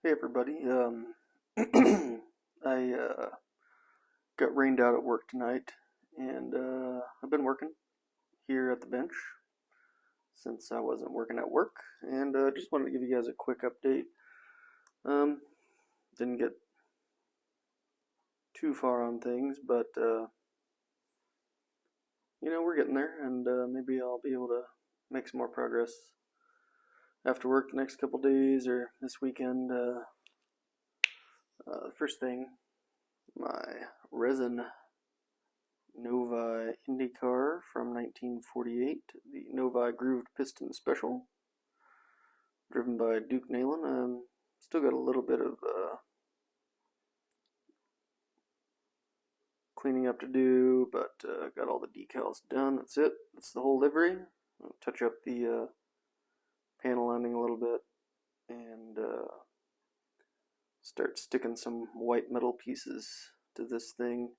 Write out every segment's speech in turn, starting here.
Hey everybody, I got rained out at work tonight, and I've been working here at the bench since I wasn't working at work, and just wanted to give you guys a quick update. Um, didn't get too far on things, but we're getting there, and maybe I'll be able to make some more progress after work the next couple days or this weekend. First thing, my resin Novi Indy car from 1948, the Novi Grooved Piston Special, driven by Duke Nayland. Still got a little bit of cleaning up to do, but got all the decals done. That's it. That's the whole livery. I'll touch up the panel ending a little bit and start sticking some white metal pieces to this thing.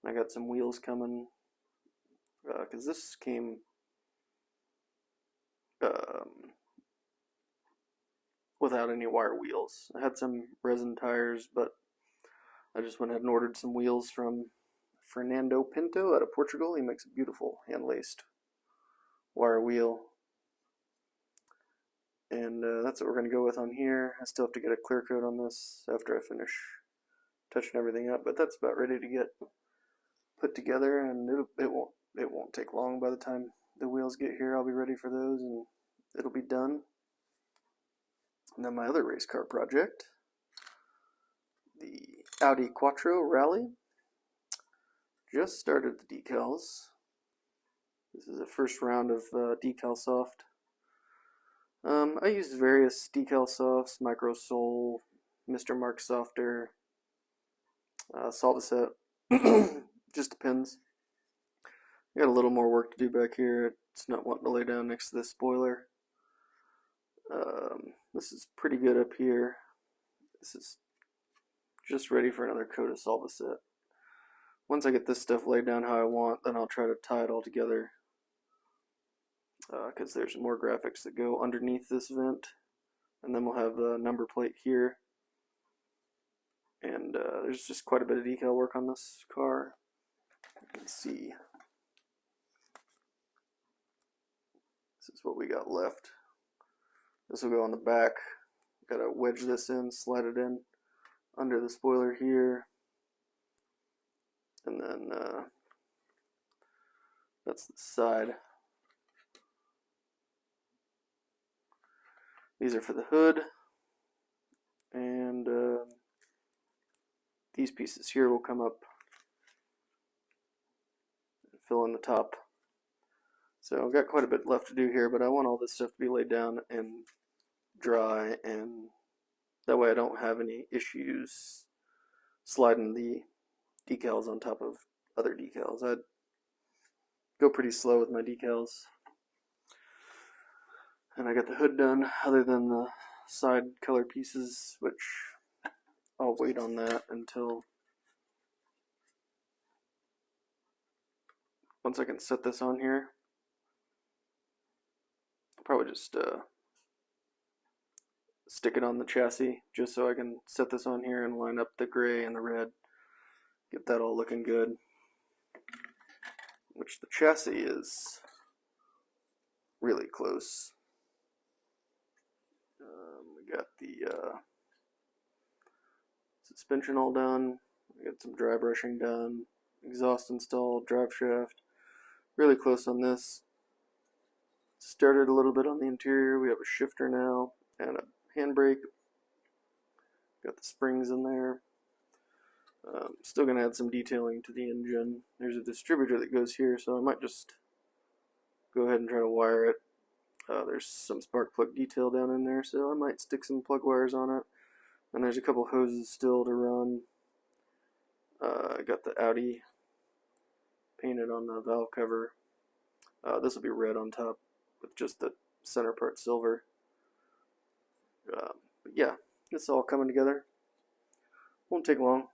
I got some wheels coming because this came without any wire wheels. I had some resin tires, but I just went ahead and ordered some wheels from Fernando Pinto out of Portugal. He makes a beautiful hand-laced wire wheel. And that's what we're going to go with on here. I still have to get a clear coat on this after I finish touching everything up, but that's about ready to get put together, and it won't take long. By the time the wheels get here, I'll be ready for those, and it'll be done. And then my other race car project, the Audi Quattro Rally, just started the decals. This is the first round of decal soft. I used various decal softs, Micro Sol, Mr. Mark Softer, Solvaset. Just depends. I got a little more work to do back here. It's not wanting to lay down next to this spoiler. This is pretty good up here. This is just ready for another coat of Solvaset. Once I get this stuff laid down how I want, then I'll try to tie it all together. Because there's more graphics that go underneath this vent. And then we'll have the number plate here. And there's just quite a bit of decal work on this car. You can see. This is what we got left. This will go on the back. Gotta wedge this in, slide it in under the spoiler here. And then that's the side. These are for the hood. And these pieces here will come up and fill in the top. So I've got quite a bit left to do here, but I want all this stuff to be laid down and dry, and that way I don't have any issues sliding the decals on top of other decals. I'd go pretty slow with my decals. And I got the hood done, other than the side color pieces, which I'll wait on that until once I can set this on here. I'll probably just stick it on the chassis just so I can set this on here and line up the gray and the red, get that all looking good. Which the chassis is really close. We got the suspension all done. We got some dry brushing done. Exhaust installed, drive shaft. Really close on this. Started a little bit on the interior. We have a shifter now and a handbrake. Got the springs in there. Still going to add some detailing to the engine. There's a distributor that goes here, so I might just go ahead and try to wire it. There's some spark plug detail down in there, so I might stick some plug wires on it. And there's a couple hoses still to run. I got the Audi painted on the valve cover. This will be red on top with just the center part silver. But yeah, it's all coming together. Won't take long.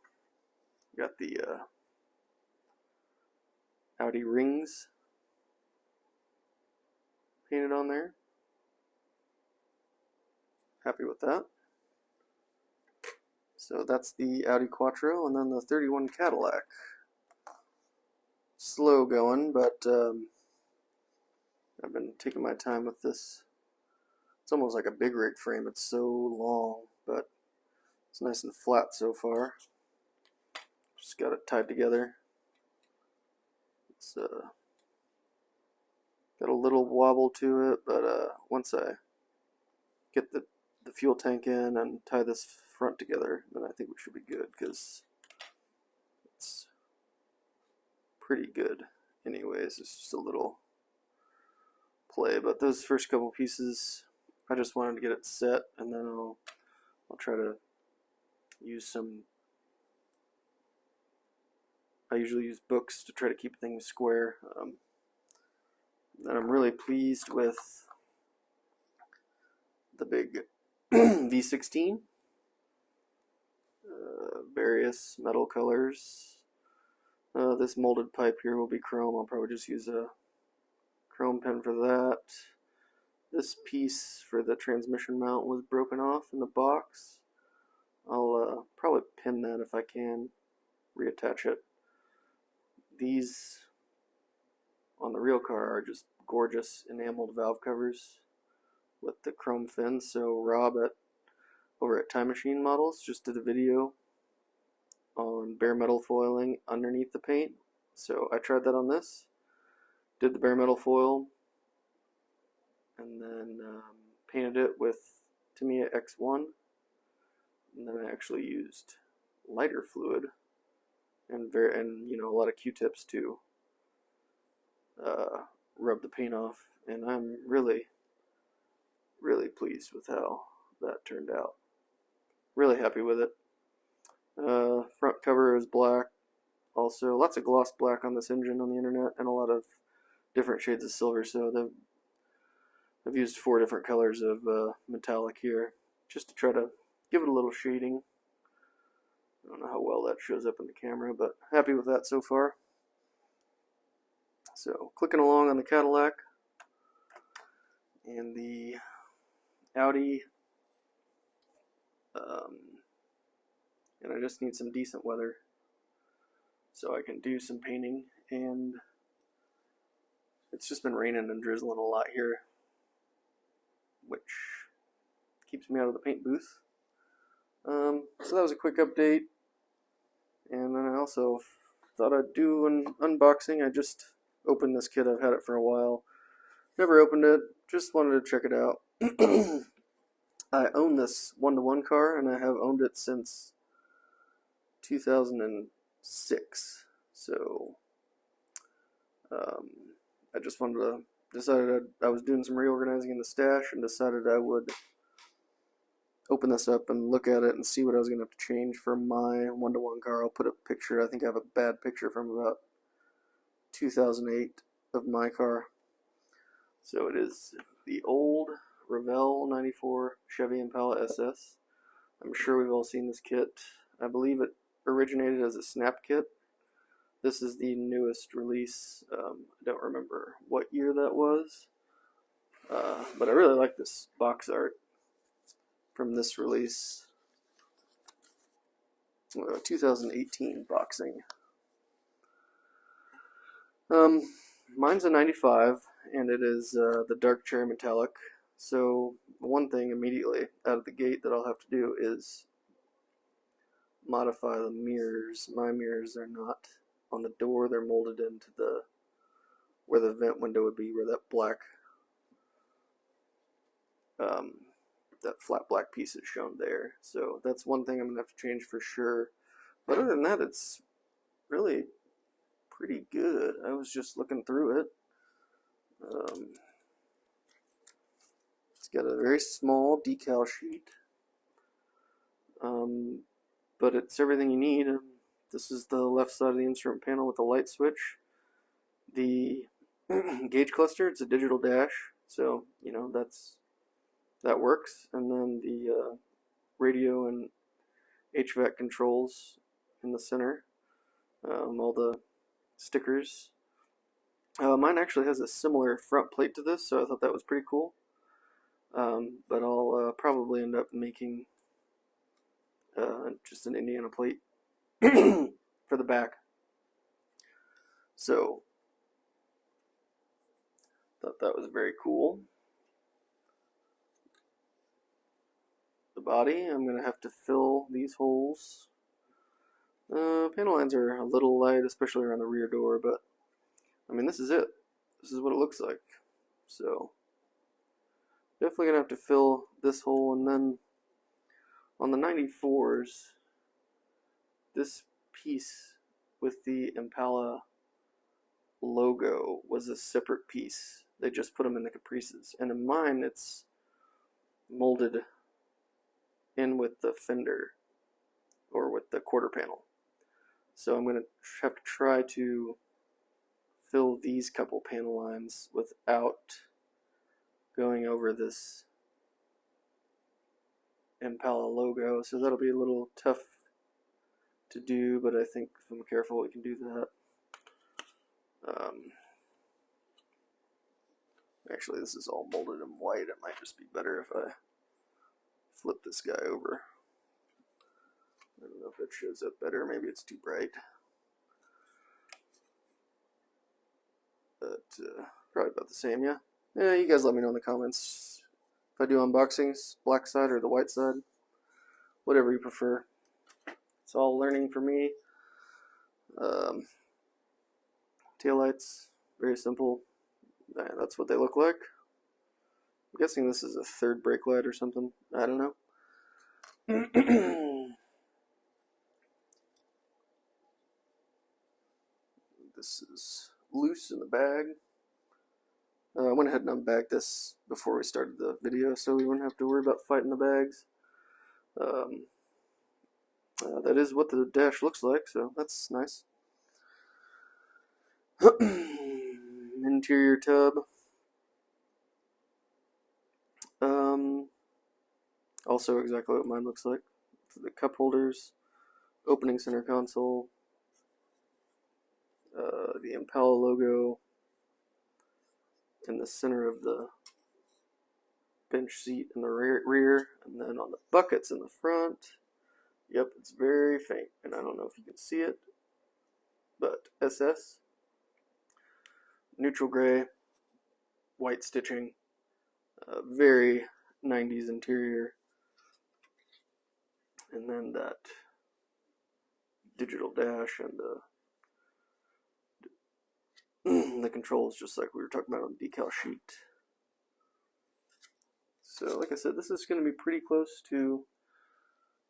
Got the Audi rings painted on there. Happy with that. So that's the Audi Quattro, and then the 31 Cadillac. Slow going, but I've been taking my time with this. It's almost like a big rig frame. It's so long, but it's nice and flat so far. Just got it tied together. It's got a little wobble to it, but once I get the fuel tank in and tie this front together, then I think we should be good, because it's pretty good anyways. It's just a little play, but those first couple pieces, I just wanted to get it set, and then I'll try to use some. I usually use books to try to keep things square. And I'm really pleased with the big V16. Various metal colors. This molded pipe here will be chrome. I'll probably just use a chrome pen for that. This piece for the transmission mount was broken off in the box. I'll probably pin that if I can, reattach it. These on the real car are just gorgeous enameled valve covers with the chrome fins. So Rob over at Time Machine Models just did a video on bare metal foiling underneath the paint. So I tried that on this, did the bare metal foil, and then painted it with Tamiya X1, and then I actually used lighter fluid and a lot of Q-tips to rub the paint off, and I'm really pleased with how that turned out. Really happy with it. Front cover is black. Also, lots of gloss black on this engine on the internet, and a lot of different shades of silver. So I've used 4 different colors of metallic here, just to try to give it a little shading. I don't know how well that shows up in the camera, but happy with that so far. So, clicking along on the Cadillac and the Audi, and I just need some decent weather so I can do some painting, and it's just been raining and drizzling a lot here, which keeps me out of the paint booth. So that was a quick update, and then I also thought I'd do an unboxing. I just opened this kit. I've had it for a while. Never opened it. Just wanted to check it out. I own this 1-to-1 car, and I have owned it since 2006. So I just wanted to decided I was doing some reorganizing in the stash, and decided I would open this up and look at it and see what I was going to have to change for my 1-to-1 car. I'll put a picture. I think I have a bad picture from about 2008 of my car. So it is the old Revell 94 Chevy Impala SS. I'm sure we've all seen this kit. I believe it originated as a snap kit. This is the newest release. I don't remember what year that was, but I really like this box art from this release. 2018 boxing. Mine's a 95, and it is the dark cherry metallic. So one thing immediately out of the gate that I'll have to do is modify the mirrors. My mirrors are not on the door, they're molded into where the vent window would be, where that black, that flat black piece is shown there. So that's one thing I'm going to have to change for sure. But other than that, it's really pretty good. I was just looking through it. It's got a very small decal sheet, but it's everything you need. This is the left side of the instrument panel with the light switch. The gauge cluster, it's a digital dash, so you know that works. And then the radio and HVAC controls in the center. All the stickers. Mine actually has a similar front plate to this, so I thought that was pretty cool. But I'll probably end up making just an Indiana plate for the back. So thought that was very cool. The body, I'm going to have to fill these holes. Panel lines are a little light, especially around the rear door, but I mean, this is it. This is what it looks like. So definitely going to have to fill this hole, and then on the 94s, this piece with the Impala logo was a separate piece. They just put them in the caprices, and in mine it's molded in with the fender or with the quarter panel. So I'm going to have to try to fill these couple panel lines without going over this Impala logo, so that'll be a little tough to do, but I think if I'm careful we can do that. Actually, this is all molded in white. It might just be better if I flip this guy over. I don't know if it shows up better. Maybe it's too bright. But probably about the same, yeah. Yeah, you guys let me know in the comments if I do unboxings, black side or the white side. Whatever you prefer. It's all learning for me. Taillights, very simple. That's what they look like. I'm guessing this is a third brake light or something. I don't know. This is loose in the bag. I went ahead and unbagged this before we started the video, so we wouldn't have to worry about fighting the bags. That is what the dash looks like, so that's nice. Interior tub. Also exactly what mine looks like. The cup holders, opening center console, the Impala logo in the center of the bench seat in the rear, and then on the buckets in the front. Yep, it's very faint, and I don't know if you can see it, but SS, neutral gray, white stitching, very 90s interior, and then that digital dash and the controls, just like we were talking about on the decal sheet. So like I said, this is going to be pretty close to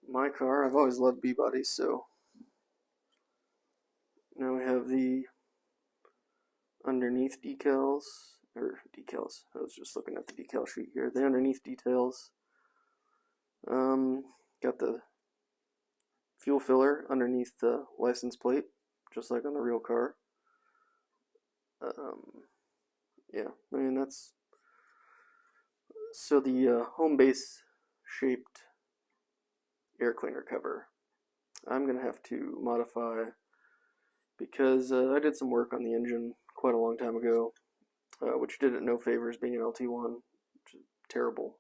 my car. I've always loved B-bodies, so now we have the underneath decals, I was just looking at the decal sheet here. The underneath details. Got the fuel filler underneath the license plate, just like on the real car. Yeah, I mean that's so the home base shaped air cleaner cover. I'm gonna have to modify because I did some work on the engine quite a long time ago, which did it no favors being an LT1, which is terrible.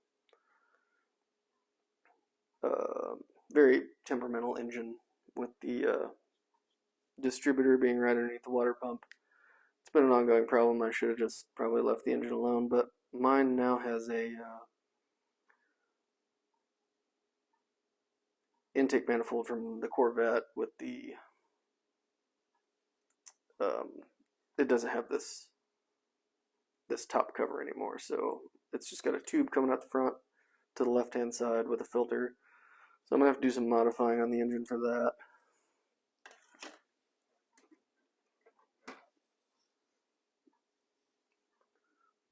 Very temperamental engine with the distributor being right underneath the water pump. It's been an ongoing problem. I should have just probably left the engine alone, but mine now has a intake manifold from the Corvette with the it doesn't have this top cover anymore, so it's just got a tube coming out the front to the left hand side with a filter. So I'm gonna have to do some modifying on the engine for that.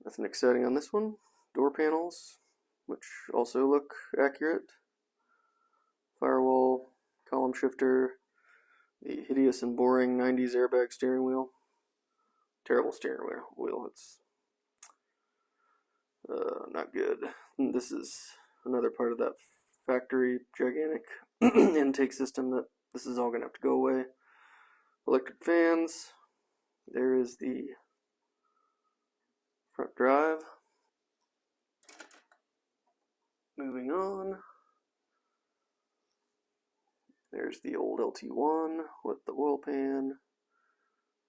Nothing exciting on this one. Door panels, which also look accurate. Firewall, column shifter, the hideous and boring 90s airbag steering wheel. Terrible steering wheel. It's not good. And this is another part of that factory gigantic intake system that this is all going to have to go away. Electric fans. There is the front drive. Moving on. There's the old LT1 with the oil pan.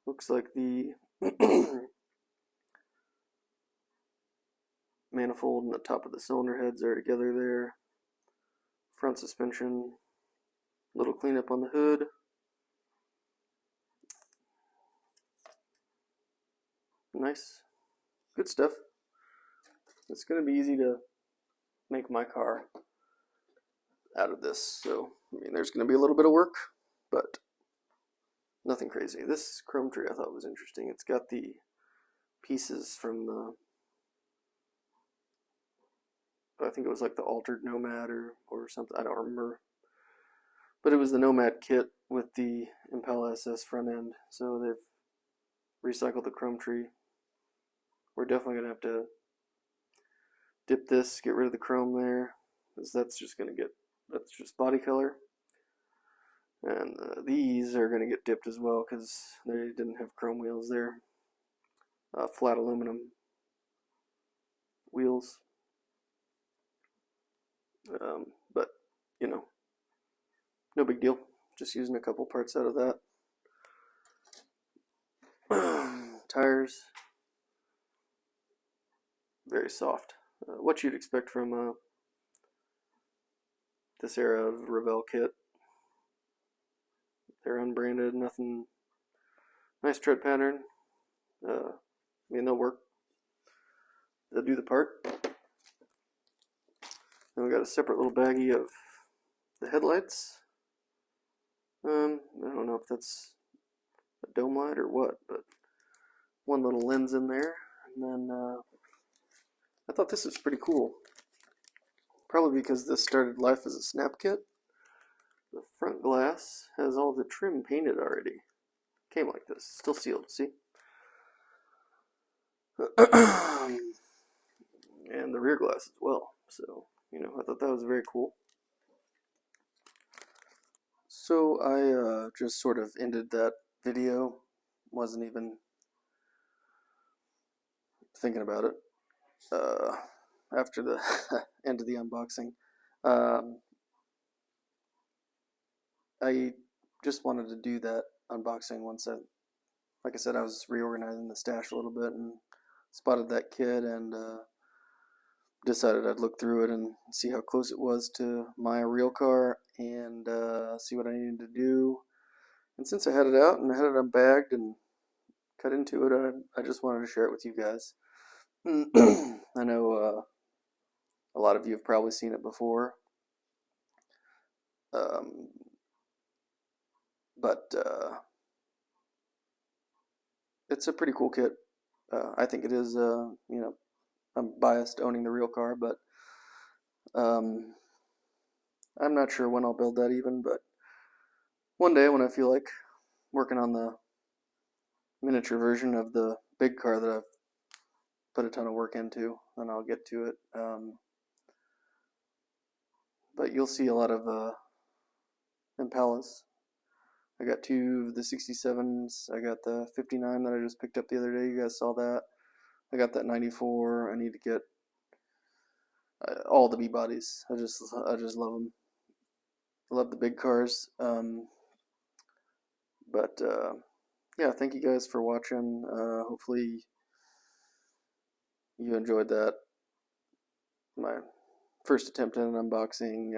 Looks like the manifold and the top of the cylinder heads are together there. Front suspension, little cleanup on the hood. Nice, good stuff. It's going to be easy to make my car out of this, so I mean there's going to be a little bit of work, but nothing crazy. This chrome tree I thought was interesting. It's got the pieces from the, I think it was like the altered Nomad or something, I don't remember, but it was the Nomad kit with the Impala SS front end, so they've recycled the chrome tree. We're definitely going to have to dip this, get rid of the chrome there, because that's just body color. And these are going to get dipped as well because they didn't have chrome wheels there. Flat aluminum wheels. But, you know, no big deal. Just using a couple parts out of that. Tires. Very soft. What you'd expect from this era of Revell kit. They're unbranded, nothing. Nice tread pattern. I mean, they'll work. They'll do the part. Then we got a separate little baggie of the headlights. I don't know if that's a dome light or what, but one little lens in there. And then I thought this was pretty cool. Probably because this started life as a snap kit. The front glass has all the trim painted already. Came like this, still sealed, see? And the rear glass as well. So, you know, I thought that was very cool. So I just sort of ended that video. Wasn't even thinking about it after the end of the unboxing. I just wanted to do that unboxing once like I said, I was reorganizing the stash a little bit and spotted that kit and decided I'd look through it and see how close it was to my real car and see what I needed to do. And since I had it out and I had it unbagged and cut into it, I just wanted to share it with you guys. I know a lot of you have probably seen it before. But it's a pretty cool kit. I think it is, you know, I'm biased owning the real car, but I'm not sure when I'll build that even, but one day when I feel like working on the miniature version of the big car that I've put a ton of work into, then I'll get to it. But you'll see a lot of Impalas. I got two of the 67s. I got the 59 that I just picked up the other day. You guys saw that. I got that 94. I need to get all the B-bodies. I just love them. I love the big cars. But yeah, thank you guys for watching. Hopefully you enjoyed that. My first attempt at an unboxing.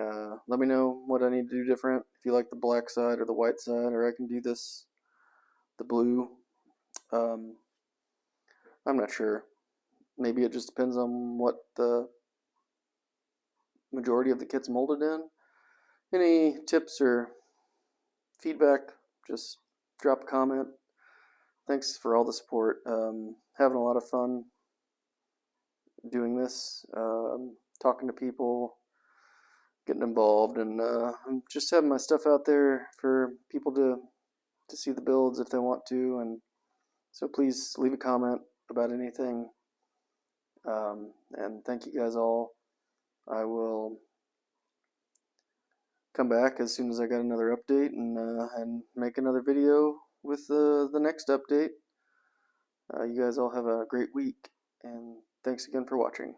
Let me know what I need to do different. If you like the black side or the white side, or I can do this, the blue. I'm not sure. Maybe it just depends on what the majority of the kit's molded in. Any tips or feedback, just drop a comment. Thanks for all the support. Having a lot of fun doing this, talking to people, getting involved, and just having my stuff out there for people to see the builds if they want to. And so please leave a comment about anything. And thank you guys all. I will come back as soon as I got another update and make another video with the next update. You guys all have a great week, and thanks again for watching.